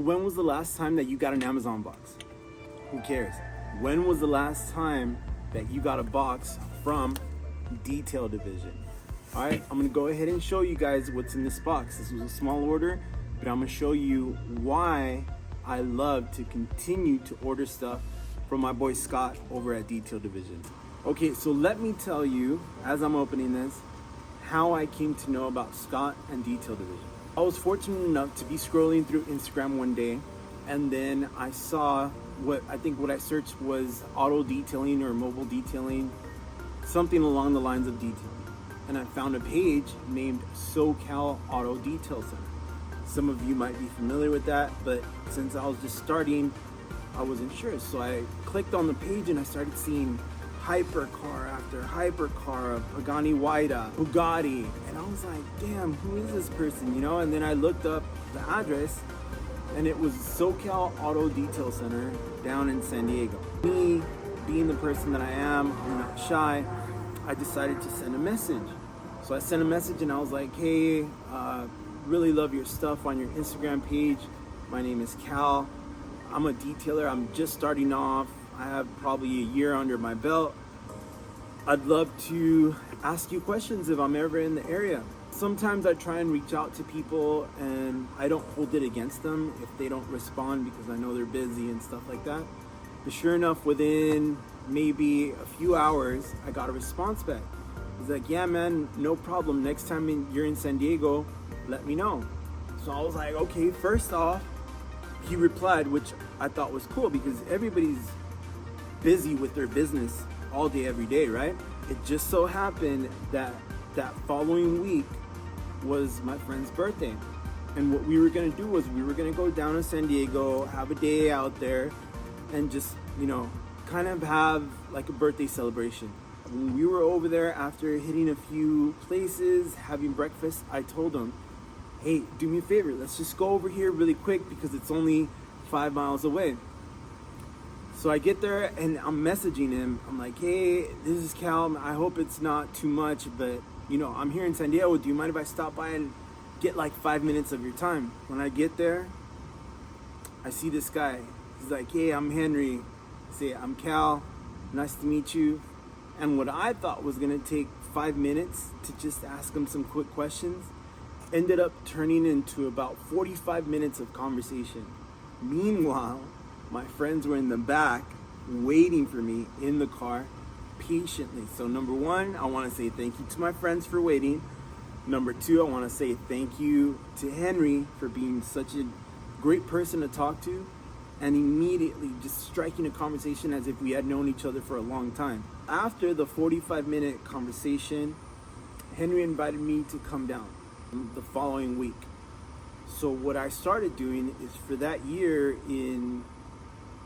When was the last time that you got an Amazon box? Who cares? When was the last time that you got a box from Detail Division? All right, I'm gonna go ahead and show you guys what's in this box. This was a small order, but I'm gonna show you why I love to continue to order stuff from my boy Scott over at Detail Division. Okay, so let me tell you, as I'm opening this, how I came to know about Scott and Detail Division. I was fortunate enough to be scrolling through Instagram one day, and then I saw what I searched was auto detailing or mobile detailing, something along the lines of detailing. And I found a page named SoCal Auto Detail Center. Some of you might be familiar with that, but since I was just starting, I wasn't sure. So I clicked on the page and I started seeing hypercar after hypercar, Pagani Huayra, Bugatti, and I was like, damn, who is this person, you know? And then I looked up the address, and it was SoCal Auto Detail Center down in San Diego. Me, being the person that I am, I'm not shy, I decided to send a message. So I sent a message and I was like, hey, really love your stuff on your Instagram page. My name is Cal. I'm a detailer. I'm just starting off. I have probably a year under my belt. I'd love to ask you questions if I'm ever in the area. Sometimes I try and reach out to people and I don't hold it against them if they don't respond because I know they're busy and stuff like that. But sure enough, within maybe a few hours, I got a response back. He's like, yeah, man, no problem. Next time you're in San Diego, let me know. So I was like, okay, first off, he replied, which I thought was cool because everybody's busy with their business all day, every day, right? It just so happened that that following week was my friend's birthday. And what we were gonna do was we were gonna go down to San Diego, have a day out there, and just, you know, kind of have like a birthday celebration. When we were over there, after hitting a few places, having breakfast, I told him, hey, do me a favor, let's just go over here really quick because it's only 5 miles away. So I get there and I'm messaging him. I'm like, hey, this is Cal. I hope it's not too much, but you know, I'm here in San Diego. Do you mind if I stop by and get like 5 minutes of your time? When I get there, I see this guy. He's like, hey, I'm Henry. I say, I'm Cal. Nice to meet you. And what I thought was gonna take 5 minutes to just ask him some quick questions ended up turning into about 45 minutes of conversation. Meanwhile, my friends were in the back waiting for me in the car patiently. So number one, I want to say thank you to my friends for waiting. Number two, I want to say thank you to Henry for being such a great person to talk to and immediately just striking a conversation as if we had known each other for a long time. After the 45-minute conversation, Henry invited me to come down the following week. So what I started doing is for that year in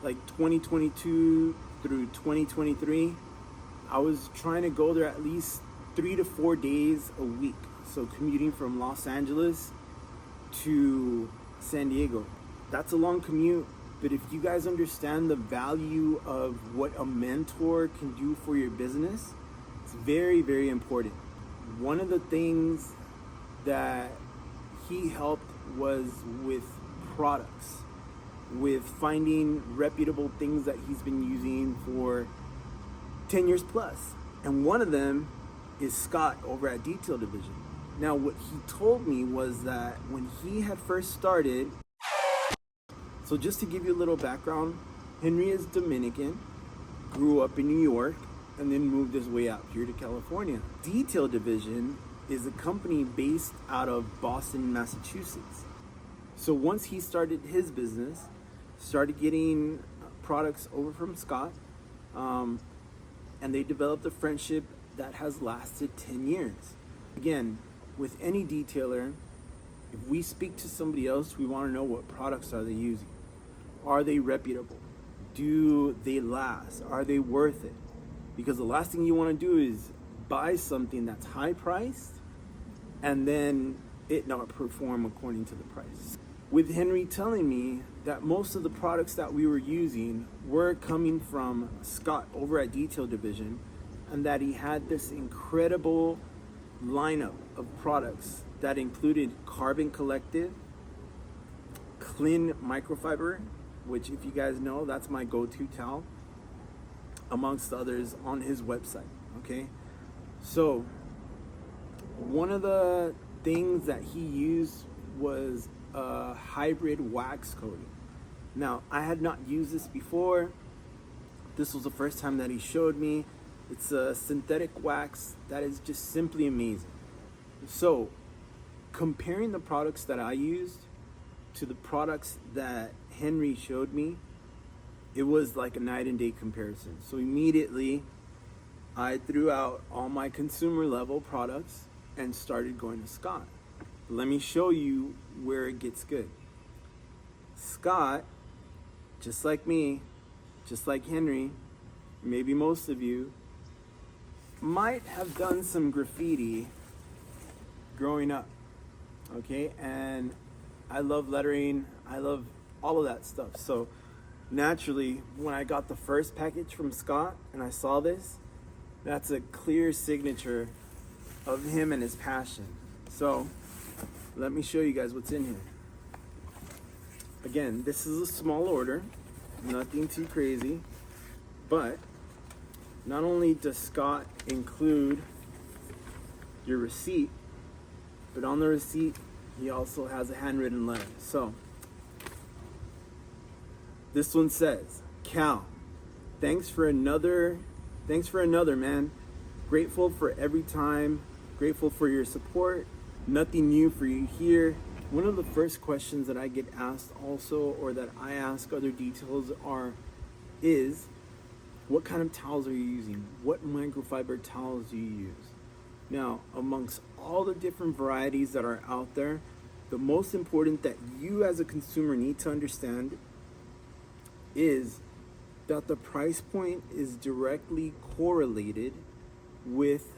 like 2022 through 2023, I was trying to go there at least 3 to 4 days a week. So commuting from Los Angeles to San Diego. That's a long commute, but if you guys understand the value of what a mentor can do for your business, it's very, very important. One of the things that he helped was with products, with finding reputable things that he's been using for 10 years plus. And one of them is Scott over at Detail Division. Now, what he told me was that when he had first started, so just to give you a little background, Henry is Dominican, grew up in New York, and then moved his way out here to California. Detail Division is a company based out of Boston, Massachusetts. So once he started his business, started getting products over from Scott, and they developed a friendship that has lasted 10 years. Again, with any detailer, if we speak to somebody else, we want to know what products are they using. Are they reputable? Do they last? Are they worth it? Because the last thing you want to do is buy something that's high priced and then it not perform according to the price. With Henry telling me that most of the products that we were using were coming from Scott over at Detail Division, and that he had this incredible lineup of products that included Carbon Collective, Clean microfiber, which if you guys know, that's my go-to towel amongst others on his website. Okay, so one of the things that he used was a hybrid wax coating. Now, I had not used this before. This was the first time that he showed me. It's a synthetic wax that is just simply amazing. So, comparing the products that I used to the products that Henry showed me, it was like a night and day comparison. So immediately, I threw out all my consumer level products and started going to Scott. Let me show you where it gets good. Scott, just like me, just like Henry, maybe most of you, might have done some graffiti growing up, okay? And I love lettering, I love all of that stuff. So naturally, when I got the first package from Scott and I saw this, that's a clear signature of him and his passion. So let me show you guys what's in here. Again, this is a small order, nothing too crazy, but not only does Scott include your receipt, but on the receipt, he also has a handwritten letter. So this one says, Cal, thanks for another, man. Grateful for every time, grateful for your support. Nothing new for you here. One of the first questions that I get asked also, or that I ask other details is, what kind of towels are you using? What microfiber towels do you use? Now, amongst all the different varieties that are out there, the most important that you as a consumer need to understand is that the price point is directly correlated with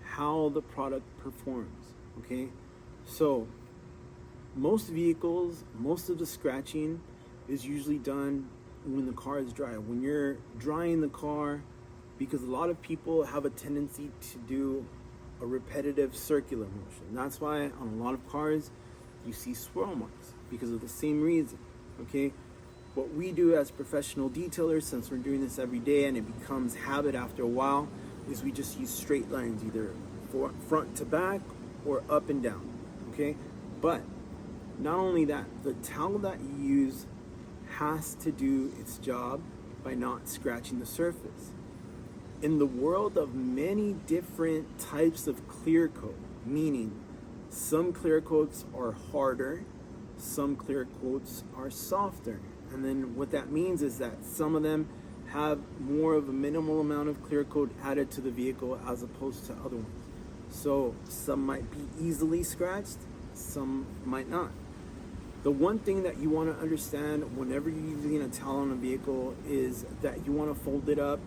how the product performs, okay? So, most vehicles, most of the scratching is usually done when the car is dry. When you're drying the car, because a lot of people have a tendency to do a repetitive circular motion. That's why on a lot of cars, you see swirl marks, because of the same reason, okay? What we do as professional detailers, since we're doing this every day and it becomes habit after a while, is we just use straight lines, either front to back or up and down, okay? But not only that, the towel that you use has to do its job by not scratching the surface. In the world of many different types of clear coat, meaning some clear coats are harder, some clear coats are softer. And then what that means is that some of them have more of a minimal amount of clear coat added to the vehicle as opposed to other ones. So some might be easily scratched, some might not. The one thing that you want to understand whenever you're using a towel on a vehicle is that you want to fold it up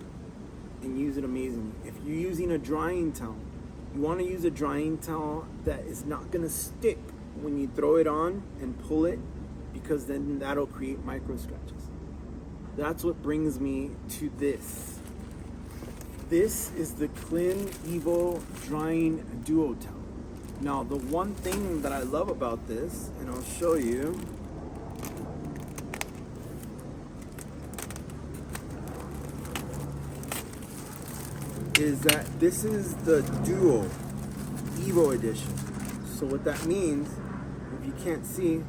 and use it amazingly. If you're using a drying towel, you want to use a drying towel that is not going to stick when you throw it on and pull it, because then that'll create micro scratches. That's what brings me to this. This is the Clean Evo Drying Duo Towel. Now, the one thing that I love about this, and I'll show you, is that this is the Duo Evo edition. So what that means, if you can't see,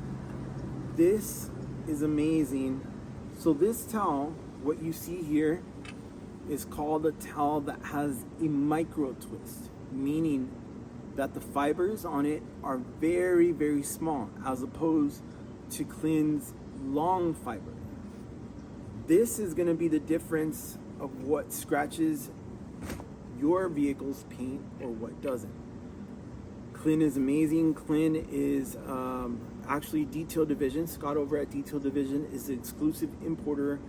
this is amazing. So this towel, what you see here, is called a towel that has a micro twist, meaning that the fibers on it are very, very small, as opposed to Clean's long fiber. This is going to be the difference of what scratches your vehicle's paint or what doesn't. Clean is amazing. Clean is actually Detail Division. Scott over at Detail Division is the exclusive importer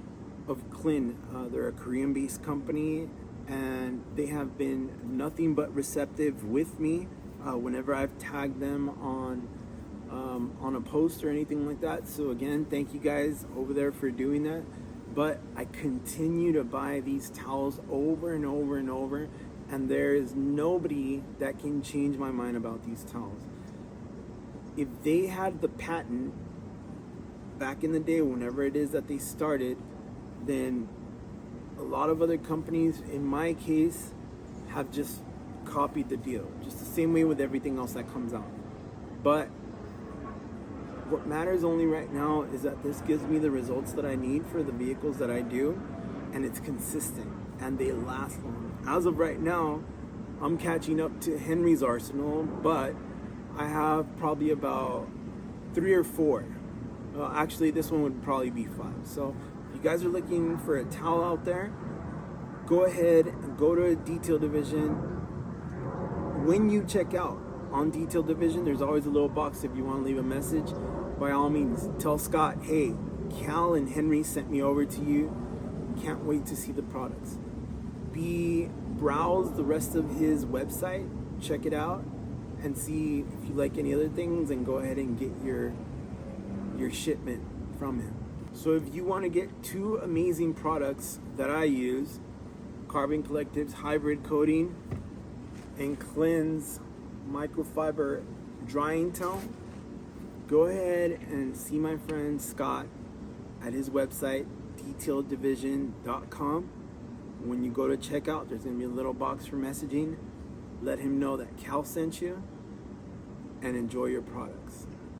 of Clean. They're a Korean-based company, and they have been nothing but receptive with me whenever I've tagged them on a post or anything like that. So again, thank you guys over there for doing that. But I continue to buy these towels over and over and over, and there is nobody that can change my mind about these towels. If they had the patent back in the day, whenever it is that they started, then a lot of other companies, in my case, have just copied the deal. Just the same way with everything else that comes out. But what matters only right now is that this gives me the results that I need for the vehicles that I do, and it's consistent and they last long. As of right now, I'm catching up to Henry's arsenal, but I have probably about 3 or 4. Well, actually, this one would probably be 5. So if you guys are looking for a towel out there, go ahead and go to a detail division. When you check out on detail division, there's always a little box if you want to leave a message. By all means, tell Scott, hey, Cal and Henry sent me over to you. Can't wait to see the products. Browse the rest of his website, check it out, and see if you like any other things, and go ahead and get your shipment from him. So if you want to get 2 amazing products that I use, Carbon Collective's hybrid coating and Cleanse microfiber drying towel, go ahead and see my friend Scott at his website, detaildivision.com. When you go to checkout, there's going to be a little box for messaging. Let him know that Cal sent you, and enjoy your products.